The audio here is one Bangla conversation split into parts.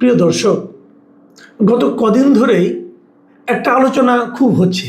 প্রিয় দর্শক, গত কদিন ধরেই একটা আলোচনা খুব হচ্ছে।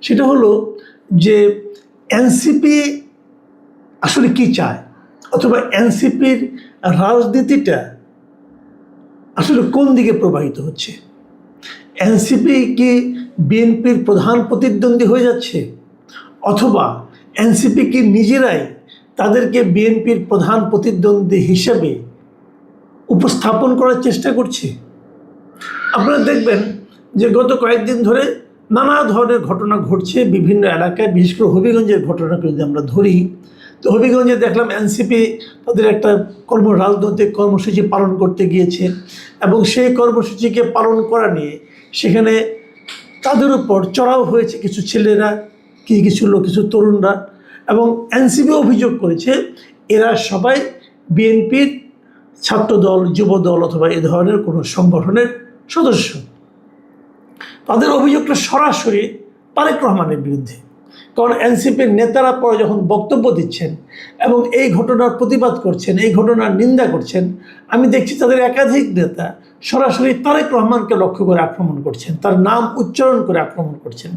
সেটা হলো যে এনসিপি আসলে কি চায়, অথবা এনসিপির রাজনীতিটা আসলে কোন দিকে প্রবাহিত হচ্ছে। এনসিপি কি বিএনপির প্রধান প্রতিদ্বন্দ্বী হয়ে যাচ্ছে, অথবা এনসিপি কি নিজেরাই তাদেরকে বিএনপির প্রধান প্রতিদ্বন্দ্বী হিসেবে উপস্থাপন করার চেষ্টা করছে। আপনারা দেখবেন যে গত কয়েকদিন ধরে নানা ধরনের ঘটনা ঘটছে বিভিন্ন এলাকায়, বিশেষ করে হবিগঞ্জের ঘটনাকে যদি আমরা ধরি, তো হবিগঞ্জে দেখলাম এনসিপি তাদের একটা রাজনৈতিক কর্মসূচি পালন করতে গিয়েছে, এবং সেই কর্মসূচিকে পালন করা নিয়ে সেখানে তাদের উপর চড়াও হয়েছে কিছু ছেলেরা, কিছু তরুণরা, এবং এনসিপি অভিযোগ করেছে এরা সবাই বিএনপির ছাত্রদল, যুবদল অথবা এ ধরনের কোনো সংগঠনের সদস্য। তাদের অভিযোগটা সরাসরি তারেক রহমানের বিরুদ্ধে, কারণ এনসিপির নেতারা পরে যখন বক্তব্য দিচ্ছেন এবং এই ঘটনার প্রতিবাদ করছেন, এই ঘটনার নিন্দা করছেন, আমি দেখছি তাদের একাধিক নেতা সরাসরি তারেক রহমানকে লক্ষ্য করে আক্রমণ করছেন, তার নাম উচ্চারণ করে আক্রমণ করছেন।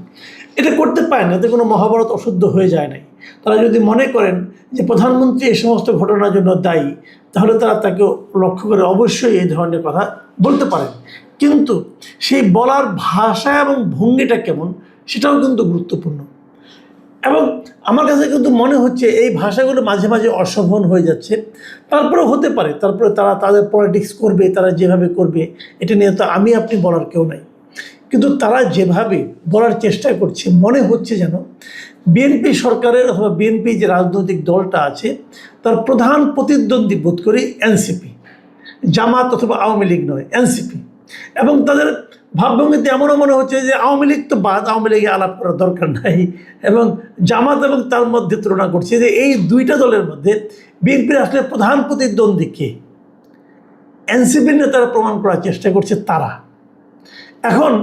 এটা করতে পারে না, এতে কোনো মহাভারত অশুদ্ধ হয়ে যায় নাই। তারা যদি মনে করেন যে প্রধানমন্ত্রী এই সমস্ত ঘটনার জন্য দায়ী, তাহলে তারা তাকে লক্ষ্য করে অবশ্যই এই ধরনের কথা বলতে পারেন। কিন্তু সেই বলার ভাষা এবং ভঙ্গিটা কেমন, সেটাও কিন্তু গুরুত্বপূর্ণ। এবং আমার কাছে কিন্তু মনে হচ্ছে এই ভাষাগুলো মাঝে মাঝে অশোভন হয়ে যাচ্ছে। তারপরে হতে পারে, তারপরে তারা তাদের পলিটিক্স করবে, তারা যেভাবে করবে এটা নিয়ে তো আমি আপনি বলার কেউ নাই। কিন্তু তারা যেভাবে বলার চেষ্টা করছে, মনে হচ্ছে যেন বিএনপি সরকারের অথবা বিএনপি যে রাজনৈতিক দলটা আছে তার প্রধান প্রতিদ্বন্দ্বী বোধ করি এনসিপি, জামাত অথবা আওয়ামী লীগ নয়, এনসিপি। এবং তাদের ভাবভঙ্গিতে এমনও মনে হচ্ছে যে আওয়ামী লীগ তো বাদ, আওয়ামী লীগে আলাপ করার দরকার নাই, এবং জামাত এবং তার মধ্যে তুলনা করছে যে এই দুইটা দলের মধ্যে বিএনপির আসলে প্রধান প্রতিদ্বন্দ্বী কে। এনসিপির নেতারা প্রমাণ করার চেষ্টা করছে তারা। এখন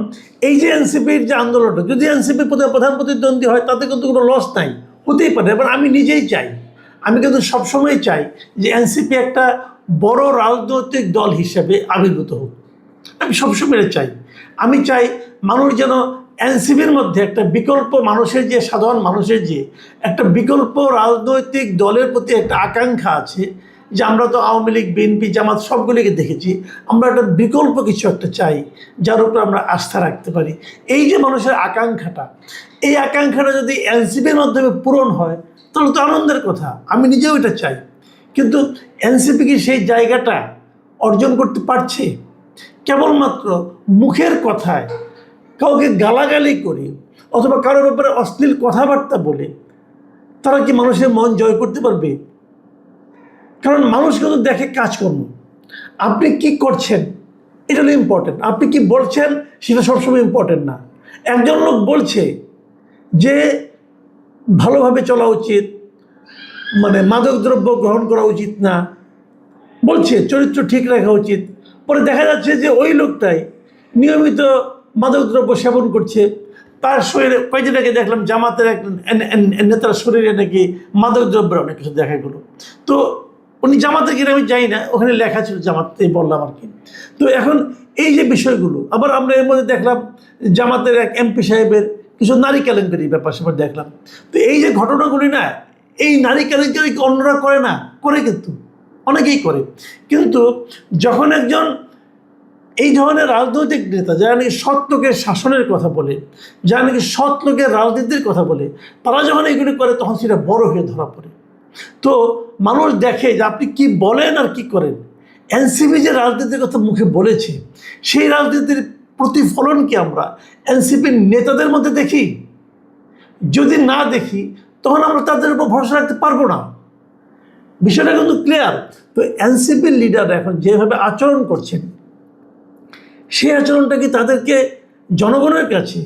এই যে এনসিপির যে আন্দোলনটা, যদি এনসিপির প্রধান প্রতিদ্বন্দ্বী হয় তাতে কিন্তু কোনো লস নাই, হতেই পারে। এবার আমি নিজেই চাই, আমি কিন্তু সবসময় চাই যে এনসিপি একটা বড় রাজনৈতিক দল হিসেবে আবির্ভূত হোক। আমি সবসময় চাই, আমি চাই মানুষ যেন এনসিপির মধ্যে একটা বিকল্প, মানুষের যে সাধারণ মানুষের যে একটা বিকল্প রাজনৈতিক দলের প্রতি একটা আকাঙ্ক্ষা আছে, যে আমরা তো আওয়ামী লীগ, বিএনপি, জামাত সবগুলিকে দেখেছি, আমরা একটা বিকল্প কিছু একটা চাই যার উপর আমরা আস্থা রাখতে পারি। এই যে মানুষের আকাঙ্ক্ষাটা, এই আকাঙ্ক্ষাটা যদি এনসিপির মাধ্যমে পূরণ হয় তাহলে তো আনন্দের কথা, আমি নিজেও এটা চাই। কিন্তু এনসিপি কি সেই জায়গাটা অর্জন করতে পারছে? কেবলমাত্র মুখের কথায় কাউকে গালাগালি করে অথবা কারোর ব্যাপারে অশ্লীল কথাবার্তা বলে তারা কি মানুষের মন জয় করতে পারবে? কারণ মানুষ কিন্তু দেখে কাজকর্ম, আপনি কি করছেন এটা হলো ইম্পর্টেন্ট, আপনি কি বলছেন সেটা সবসময় ইম্পর্টেন্ট না। একজন লোক বলছে যে ভালোভাবে চলা উচিত, মানে মাদকদ্রব্য গ্রহণ করা উচিত না, বলছে চরিত্র ঠিক রাখা উচিত, পরে দেখা যাচ্ছে যে ওই লোকটাই নিয়মিত মাদকদ্রব্য সেবন করছে। তার শরীরে কয়েকদিন আগে দেখলাম জামাতের এক নেতার শরীরে নাকি মাদকদ্রব্যের অনেক কিছু দেখা গেলো। তো উনি জামাতে কিনা আমি জানি না, ওখানে লেখা ছিল জামাতেই বললাম আর কি। তো এখন এই যে বিষয়গুলো, আবার আমরা এর মধ্যে দেখলাম জামাতের এক এমপি সাহেবের কিছু নারী কেলেঙ্কারির ব্যাপার সেবার দেখলাম। তো এই যে ঘটনাগুলি না, এই নারী কেলেঙ্কারি অন্যরা করে না, করে কিন্তু অনেকেই করে। কিন্তু যখন একজন এই ধরনের রাজনৈতিক নেতা যারা নাকি সৎ লোকের শাসনের কথা বলে, যারা নাকি সৎ লোকের রাজনীতির কথা বলে, তারা যখন এগুলি করে তখন সেটা বড় হয়ে ধরা পড়ে। তো মানুষ দেখে যে আপনি কি বলেন আর কি করেন। এনসিপি যে রাজনীতির কথা মুখে বলেছে, সেই রাজনীতির প্রতিফলন কি আমরা এনসিপির নেতাদের মধ্যে দেখি? যদি না দেখি তখন আমরা তাদের উপর ভরসা রাখতে পারবো না। বিষয়টা কিন্তু ক্লিয়ার। তো এনসিপির লিডাররা এখন যেভাবে আচরণ করছেন, সেই আচরণটা কি তাদেরকে জনগণের কাছে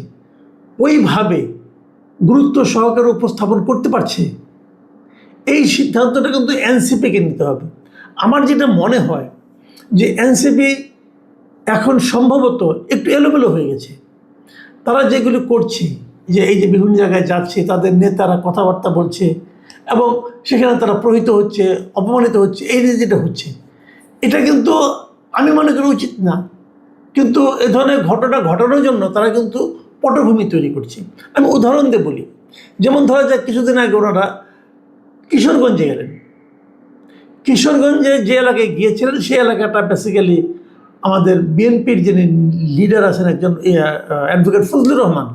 ওইভাবে গুরুত্ব সহকারে উপস্থাপন করতে পারছে? এই সিদ্ধান্তটা কিন্তু এনসিপিকে নিতে হবে। আমার যেটা মনে হয় যে এনসিপি এখন সম্ভবত একটু এলোমেলো হয়ে গেছে। তারা যেগুলো করছে, যে এই যে বিভিন্ন জায়গায় যাচ্ছে, তাদের নেতারা কথাবার্তা বলছে এবং সেখানে তারা প্রহিত হচ্ছে, অপমানিত হচ্ছে, এই যে যেটা হচ্ছে, এটা কিন্তু আমি মনে করি উচিত না, কিন্তু এ ধরনের ঘটনা ঘটানোর জন্য তারা কিন্তু পটভূমি তৈরি করছে। আমি উদাহরণ দিয়ে বলি, যেমন ধরা যাক কিছুদিন আগে ওনারা কিশোরগঞ্জে গেলেন। কিশোরগঞ্জে যে এলাকায় গিয়েছিলেন সেই এলাকাটা বেসিক্যালি আমাদের বিএনপির যিনি লিডার আছেন একজন অ্যাডভোকেট ফজলুর রহমান,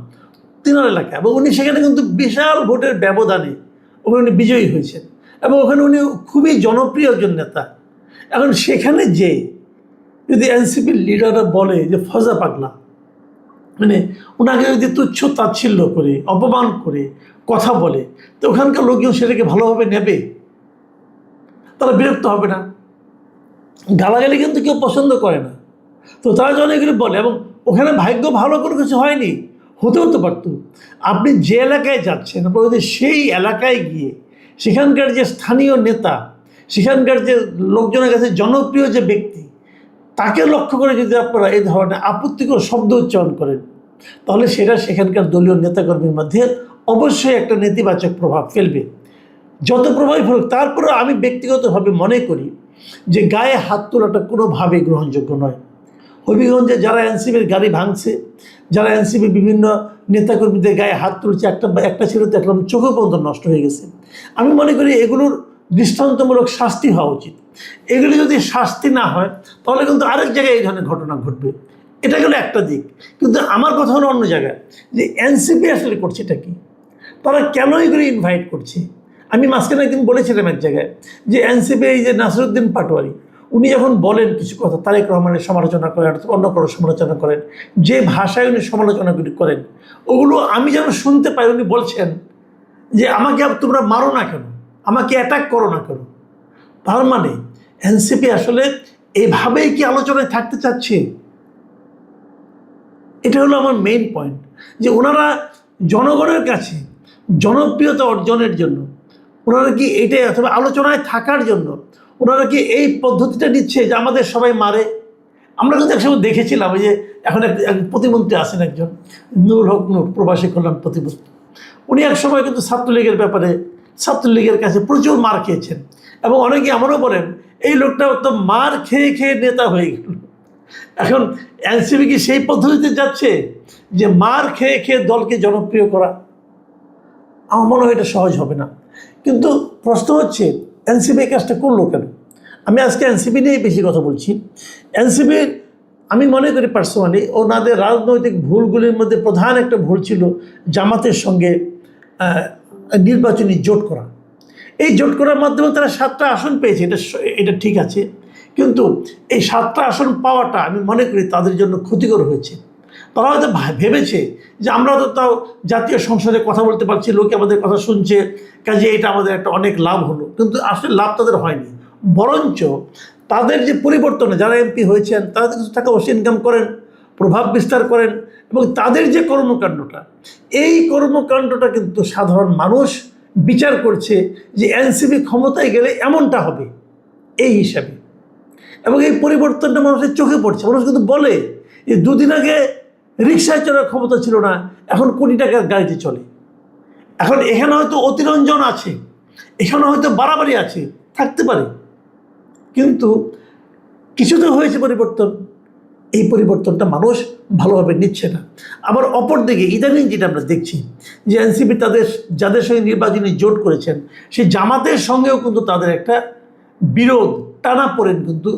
তিনার এলাকা, এবং উনি সেখানে কিন্তু বিশাল ভোটের ব্যবধানে ওখানে উনি বিজয়ী হয়েছেন, এবং ওখানে উনি খুবই জনপ্রিয় একজন নেতা। এখন সেখানে যে যদি এনসিপির লিডাররা বলে যে ফজা পাগলা, মানে ওনাকে যদি তুচ্ছ তাচ্ছিল্য করে অপমান করে কথা বলে, তো ওখানকার লোকজন সেটাকে ভালোভাবে নেবে, তারা বিরক্ত হবে না? গালাগালি কিন্তু কেউ পছন্দ করে না। তো তারা যখন এগুলি বলে, এবং ওখানে ভাগ্য ভালো কোনো কিছু হয়নি, হতেও তো পারত। আপনি যে এলাকায় যাচ্ছেন, আপনার যদি সেই এলাকায় গিয়ে সেখানকার যে স্থানীয় নেতা, সেখানকার যে লোকজনের কাছে জনপ্রিয় যে ব্যক্তি, তাকে লক্ষ্য করে যদি আপনারা এই ধরনের আপত্তিকর শব্দ উচ্চারণ করেন, তাহলে সেটা সেখানকার দলীয় নেতাকর্মীর মধ্যে অবশ্যই একটা নেতিবাচক প্রভাব ফেলবে। যত প্রভাবই ফেলুক, তারপরে আমি ব্যক্তিগতভাবে মনে করি যে গায়ে হাত তোলাটা কোনোভাবেই গ্রহণযোগ্য নয়। হবিগঞ্জে যারা এনসিপির গাড়ি ভাঙছে, যারা এনসিপি বিভিন্ন নেতাকর্মীদের গায়ে হাত তুলছে, একটা ছিল তো একদম চোখে পর্যন্ত নষ্ট হয়ে গেছে। আমি মনে করি এগুলোর দৃষ্টান্তমূলক শাস্তি হওয়া উচিত। এগুলি যদি শাস্তি না হয়, তাহলে কিন্তু আরেক জায়গায় এই ধরনের ঘটনা ঘটবে। এটা গেলো একটা দিক। কিন্তু আমার কথা হলো অন্য জায়গায়, যে এনসিপি আসলে করছে এটা কি, তারা কেন এগুলি ইনভাইট করছে। আমি মাঝখানে একদিন বলেছিলাম এক জায়গায় যে এনসিপি এই যে নাসিরুদ্দিন পাটোয়ারি, উনি যখন বলেন কিছু কথা, তারেক রহমানের সমালোচনা করেন, অন্য কারো সমালোচনা করেন, যে ভাষায় উনি সমালোচনাগুলি করেন, ওগুলো আমি যেন শুনতে পাই উনি বলছেন যে আমাকে তোমরা মারো না কেন, আমাকে অ্যাটাক করো না কেন। তার মানে এনসিপি আসলে এইভাবেই কি আলোচনায় থাকতে চাচ্ছে? এটা হলো আমার মেইন পয়েন্ট, যে ওনারা জনগণের কাছে জনপ্রিয়তা অর্জনের জন্য ওনারা কি এটাই, অথবা আলোচনায় থাকার জন্য ওনারা কি এই পদ্ধতিটা নিচ্ছে যে আমাদের সবাই মারে? আমরা কিন্তু একসময় দেখেছিলাম, ওই যে এখন এক প্রতিমন্ত্রী আছেন একজন, নুরুল হক নূর, প্রবাসী কল্যাণ প্রতিমন্ত্রী, উনি একসময় কিন্তু ছাত্রলীগের ব্যাপারে ছাত্রলীগের কাছে প্রচুর মার খেয়েছেন, এবং অনেকে এমনও বলেন এই লোকটা তো মার খেয়ে খেয়ে নেতা হয়ে গেল। এখন এনসিপি কি সেই পদ্ধতিতে যাচ্ছে যে মার খেয়ে খেয়ে দলকে জনপ্রিয় করা? আমার মনে হয় এটা সহজ হবে না। কিন্তু প্রশ্ন হচ্ছে এনসিপি এই কাজটা করলো কেন? আমি আজকে এনসিপি নিয়েই বেশি কথা বলছি। এনসিপির আমি মনে করি পার্সোনালি ওনাদের রাজনৈতিক ভুলগুলির মধ্যে প্রধান একটা ভুল ছিল জামাতের সঙ্গে নির্বাচনী জোট করা। এই জোট করার মাধ্যমে তারা 7টা আসন পেয়েছে, এটা ঠিক আছে, কিন্তু এই 7টা আসন পাওয়াটা আমি মনে করি তাদের জন্য ক্ষতিকর হয়েছে। তারা হয়তো ভেবেছে যে আমরা তো তাও জাতীয় সংসদে কথা বলতে পারছি, লোকে আমাদের কথা শুনছে, কাজে এটা আমাদের একটা অনেক লাভ হলো, কিন্তু আসলে লাভ তাদের হয়নি। বরঞ্চ তাদের যে পরিবর্তনে যারা এমপি হয়েছেন তারা কিছু টাকা অবশ্যই ইনকাম করেন, প্রভাব বিস্তার করেন, এবং তাদের যে কর্মকাণ্ডটা, এই কর্মকাণ্ডটা কিন্তু সাধারণ মানুষ বিচার করছে যে এনসিপি ক্ষমতায় গেলে এমনটা হবে এই হিসাবে, এবং এই পরিবর্তনটা মানুষের চোখে পড়ছে। মানুষ কিন্তু বলে যে দুদিন আগে রিক্সায় চলার ক্ষমতা ছিল না, এখন কোটি টাকার গাড়িতে চলে। এখন এখানে হয়তো অতিরঞ্জন আছে, এখানে হয়তো বাড়াবাড়ি আছে, থাকতে পারে, কিন্তু কিছু তো হয়েছে পরিবর্তন। এই পরিবর্তনটা মানুষ ভালোভাবে নিচ্ছে না। আবার অপরদিকে ইদানিং যেটা আমরা দেখছি যে এনসিপি তাদের যাদের সঙ্গে নির্বাচনী জোট করেছেন সেই জামাতের সঙ্গেও কিন্তু তাদের একটা বিরোধ, টানাপোড়েন কিন্তু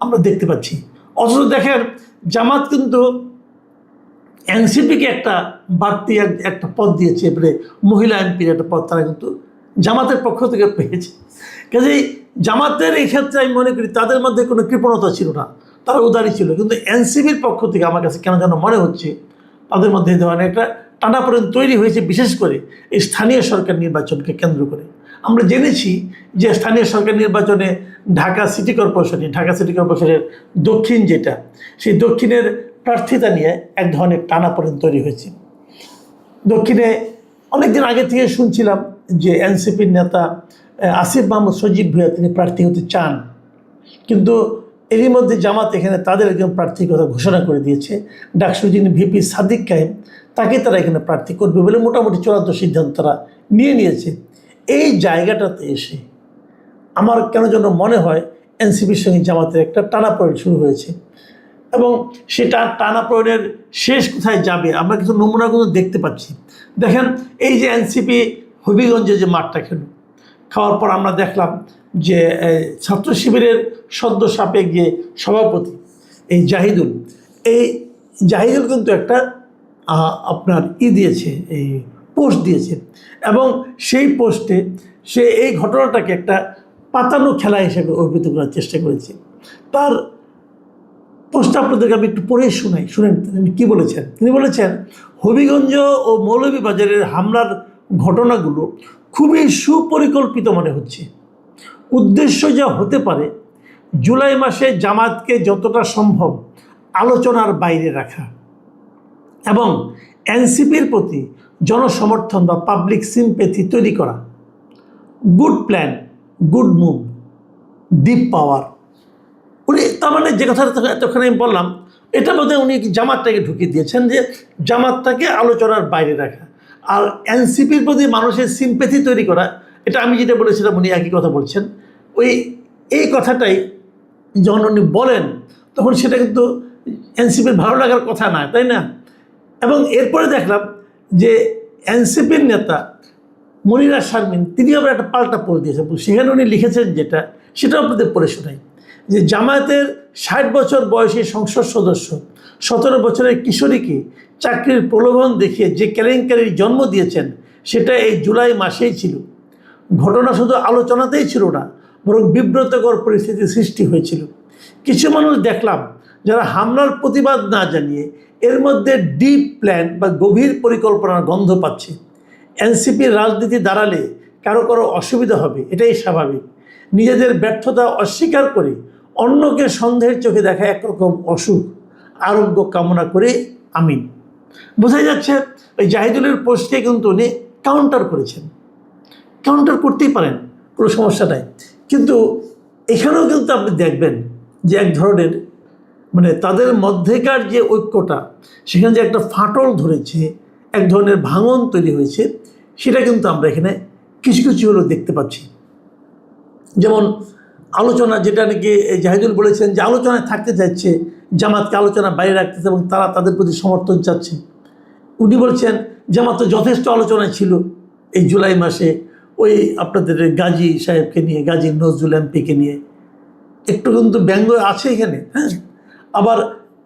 আমরা দেখতে পাচ্ছি। অথচ দেখেন জামাত কিন্তু এনসিপিকে একটা বাড়তি একটা পদ দিয়েছে, এবারে মহিলা এমপির একটা পদ তারা কিন্তু জামাতের পক্ষ থেকে পেয়েছে। কাজেই জামাতের এই ক্ষেত্রে আমি মনে করি তাদের মধ্যে কোনো কৃপণতা ছিল না, তারা উদারী ছিল। কিন্তু এনসিপির পক্ষ থেকে আমার কাছে কেন যেন মনে হচ্ছে তাদের মধ্যে এই ধরনের একটা টানাপোড়েন তৈরি হয়েছে, বিশেষ করে এই স্থানীয় সরকার নির্বাচনকে কেন্দ্র করে। আমরা জেনেছি যে স্থানীয় সরকার নির্বাচনে ঢাকা সিটি কর্পোরেশনের দক্ষিণ যেটা, সেই দক্ষিণের প্রার্থিতা নিয়ে এক ধরনের টানাপোড়েন তৈরি হয়েছে। দক্ষিণে অনেকদিন আগে থেকে শুনছিলাম যে এনসিপির নেতা আসিফ মাহমুদ সজীব ভুঁইয়া তিনি প্রার্থী হতে চান, কিন্তু এরই মধ্যে জামাত এখানে তাদের একজন প্রার্থীর কথা ঘোষণা করে দিয়েছে। ডাকসু যিনি ভিপি সাদিক কায়েম, তাকে তারা এখানে প্রার্থী করবে বলে মোটামুটি চূড়ান্ত সিদ্ধান্ত তারা নিয়ে নিয়েছে। এই জায়গাটাতে এসে আমার কেন যেন মনে হয় এনসিপির সঙ্গে জামাতের একটা টানাপোড়েন শুরু হয়েছে এবং সেটা টানাপোড়েনের শেষ কোথায় যাবে আমরা কিছু নমুনাগুলো দেখতে পাচ্ছি। দেখেন এই যে এনসিপি হবিগঞ্জে যে মাঠটা খাওয়ার পর আমরা দেখলাম যে ছাত্র শিবিরের সদ্য সাপেক যে সভাপতি এই জাহিদুল কিন্তু একটা আপনার দিয়েছে, এই পোস্ট দিয়েছে এবং সেই পোস্টে সে এই ঘটনাটাকে একটা পাতানো খেলা হিসেবে অভিহিত করার চেষ্টা করেছে। তার পোস্টটা আপনাদেরকে আমি একটু পড়ে শুনেন তিনি কী বলেছেন। তিনি বলেছেন, হবিগঞ্জ ও মৌলভীবাজারের হামলার ঘটনাগুলো খুবই সুপরিকল্পিত মনে হচ্ছে। উদ্দেশ্য যা হতে পারে জুলাই মাসে জামাতকে যতটা সম্ভব আলোচনার বাইরে রাখা এবং এনসিপির প্রতি জনসমর্থন বা পাবলিক সিম্প্যাথি তৈরি করা। Good plan, good move, deep power. উনি তার মানে যে কথাটা এতক্ষণ আমি বললাম এটা বোধহয় উনি জামাতটাকে ঢুকিয়ে দিয়েছেন যে জামাতটাকে আলোচনার বাইরে রাখা আর এনসিপির প্রতি মানুষের সিম্প্যাথি তৈরি করা। এটা আমি যেটা বলেছিলাম উনি একই কথা বলছেন। এই কথাটাই যখন উনি বলেন তখন সেটা কিন্তু এনসিপির ভালো লাগার কথা না, তাই না? এবং এরপরে দেখলাম যে এনসিপির নেতা মনিরা শারমিন তিনি আবার একটা পাল্টা পোস্ট দিয়েছেন। সেখানে উনি লিখেছেন যেটা সেটা আপনাদের পড়ে শোনাই যে জামায়াতের 60 বছর বয়সী সংসদ সদস্য 17 বছরের কিশোরীকে চাকরির প্রলোভন দেখিয়ে যে কেলেঙ্কারির জন্ম দিয়েছেন সেটা এই জুলাই মাসেই ছিল। ঘটনা শুধু আলোচনাতেই ছিল না, বরং বিব্রতকর পরিস্থিতি সৃষ্টি হয়েছিল। কিছু মানুষ দেখলাম যারা হামলার প্রতিবাদ না জানিয়ে এর মধ্যে ডিপ প্ল্যান বা গভীর পরিকল্পনার গন্ধ পাচ্ছে। এনসিপির রাজনীতি দাঁড়ালে কারো অসুবিধা হবে, এটাই স্বাভাবিক। নিজেদের ব্যর্থতা অস্বীকার করে অন্যকে সন্দেহের চোখে দেখা একরকম অসুখ, আরোগ্য কামনা করে আমিন। বোঝাই যাচ্ছে ওই জাহিদুলের পোস্টকে কিন্তু উনি কাউন্টার করেছেন। কাউন্টার করতেই পারেন, কোনো সমস্যা নাই, কিন্তু এখানেও কিন্তু আপনি দেখবেন যে এক ধরনের মানে তাদের মধ্যেকার যে ঐক্যটা সেখানে যে একটা ফাটল ধরেছে, এক ধরনের ভাঙন তৈরি হয়েছে, সেটা কিন্তু আমরা এখানে কিছু কিছু হলেও দেখতে পাচ্ছি। যেমন আলোচনা, যেটা নাকি জাহিদুল বলেছেন যে আলোচনায় থাকতে চাইছে, জামাতকে আলোচনা বাইরে রাখতেছে এবং তারা তাদের প্রতি সমর্থন চাচ্ছে। উনি বলছেন জামাত তো যথেষ্ট আলোচনায় ছিল এই জুলাই মাসে, ওই আপনাদের গাজী সাহেবকে নিয়ে, গাজী নজরুল এমপিকে নিয়ে একটু কিন্তু ব্যঙ্গ আছে এখানে। হ্যাঁ, আবার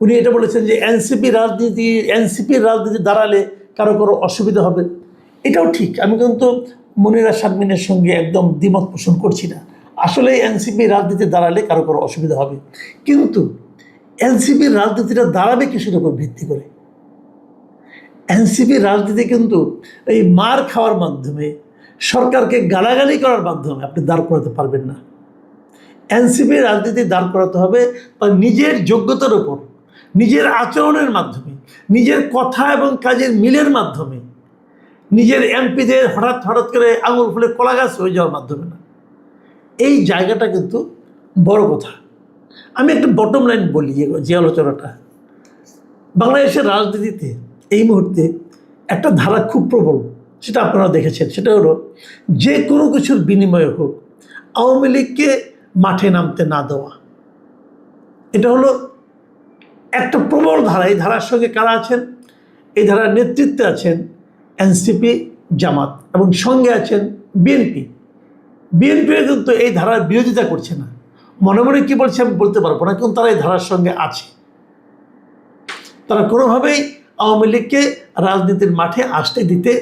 উনি এটা বলেছেন যে এনসিপির রাজনীতি দাঁড়ালে কারো অসুবিধা হবে। এটাও ঠিক, আমি কিন্তু মনিরা শারমিনের সঙ্গে একদম দ্বিমত পোষণ করছি না। আসলে এনসিপির রাজনীতি দাঁড়ালে কারো অসুবিধা হবে, কিন্তু এনসিপির রাজনীতিটা দাঁড়াবে কিসের উপর ভিত্তি করে? এনসিপির রাজনীতি কিন্তু এই মার খাওয়ার মাধ্যমে, সরকারকে গালাগালি করার মাধ্যমে আপনি দাঁড় করাতে পারবেন না। এনসিপির রাজনীতি দাঁড় করাতে হবে তার নিজের যোগ্যতার উপর, নিজের আচরণের মাধ্যমে, নিজের কথা এবং কাজের মিলের মাধ্যমে, নিজের এমপিদের হঠাৎ করে আঙুল ফুলে কলা গাছ হয়ে যাওয়ার মাধ্যমে না। এই জায়গাটা কিন্তু বড় কথা। আমি একটা বটম লাইন বলি, যে আলোচনাটা বাংলাদেশের রাজনীতিতে এই মুহূর্তে একটা ধারা খুব প্রবল, সেটা আপনারা দেখেছেন। সেটা হলো যে কোনো কিছুর বিনিময়ে হোক আওয়ামী লীগকে মাঠে নামতে না দেওয়া। এটা হলো একটা প্রবল ধারা। এই ধারার সঙ্গে কারা আছেন? এই ধারার নেতৃত্বে আছেন এনসিপি, জামাত এবং সঙ্গে আছেন বিএনপি। বিএনপিও কিন্তু এই ধারার বিরোধিতা করছে না, মনে মনে কী বলছে আমি বলতে পারবো না, কিন্তু তারা এই ধারার সঙ্গে আছে। তারা কোনোভাবেই আওয়ামী লীগকে রাজনীতির মাঠে আসতে দিতে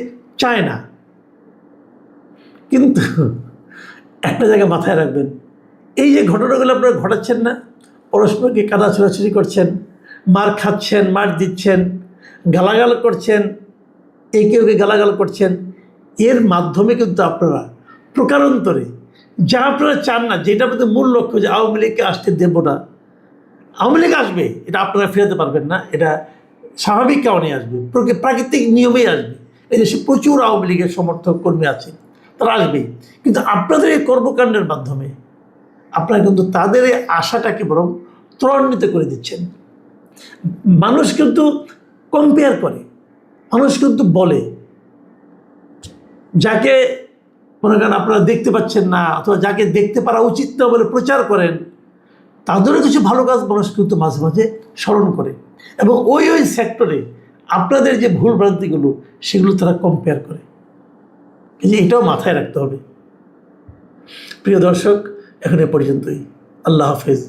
চায় না। কিন্তু একটা জায়গা মাথায় রাখবেন, এই যে ঘটনাগুলো আপনারা ঘটাচ্ছেন না, পরস্পরকে কাদা ছোড়াছুড়ি করছেন, মার খাচ্ছেন, মার দিচ্ছেন, গালাগাল করছেন, একে ওকে গালাগাল করছেন, এর মাধ্যমে কিন্তু আপনারা প্রকারান্তরে যা আপনারা চান না, যেটা আপনাদের মূল লক্ষ্য যে আওয়ামী লীগকে আসতে দেব না, আওয়ামী লীগ আসবে, এটা আপনারা ফেরাতে পারবেন না, এটা স্বাভাবিক কারণে আসবে, প্রাকৃতিক নিয়মেই আসবে। এই দেশে প্রচুর আওয়ামী লীগের সমর্থক কর্মী আছে, তারা আসবেই, কিন্তু আপনাদের এই কর্মকাণ্ডের মাধ্যমে আপনারা কিন্তু তাদের এই আশাটাকে বরং ত্বরান্বিত করে দিচ্ছেন। মানুষ কিন্তু কম্পেয়ার করে, মানুষ কিন্তু বলে, যাকে মনে করেন আপনারা দেখতে পাচ্ছেন না অথবা যাকে দেখতে পারা উচিত না বলে প্রচার করেন, তাদেরও কিছু ভালো কাজ মানুষ কিন্তু মাঝে মাঝে স্মরণ করে, এবং ওই সেক্টরে আপনাদের যে ভুল ভ্রান্তিগুলো সেগুলো তারা কম্পেয়ার করে। এই যে এটাও মাথায় রাখতে হবে। প্রিয় দর্শক, এখন এ পর্যন্তই। আল্লাহ হাফেজ।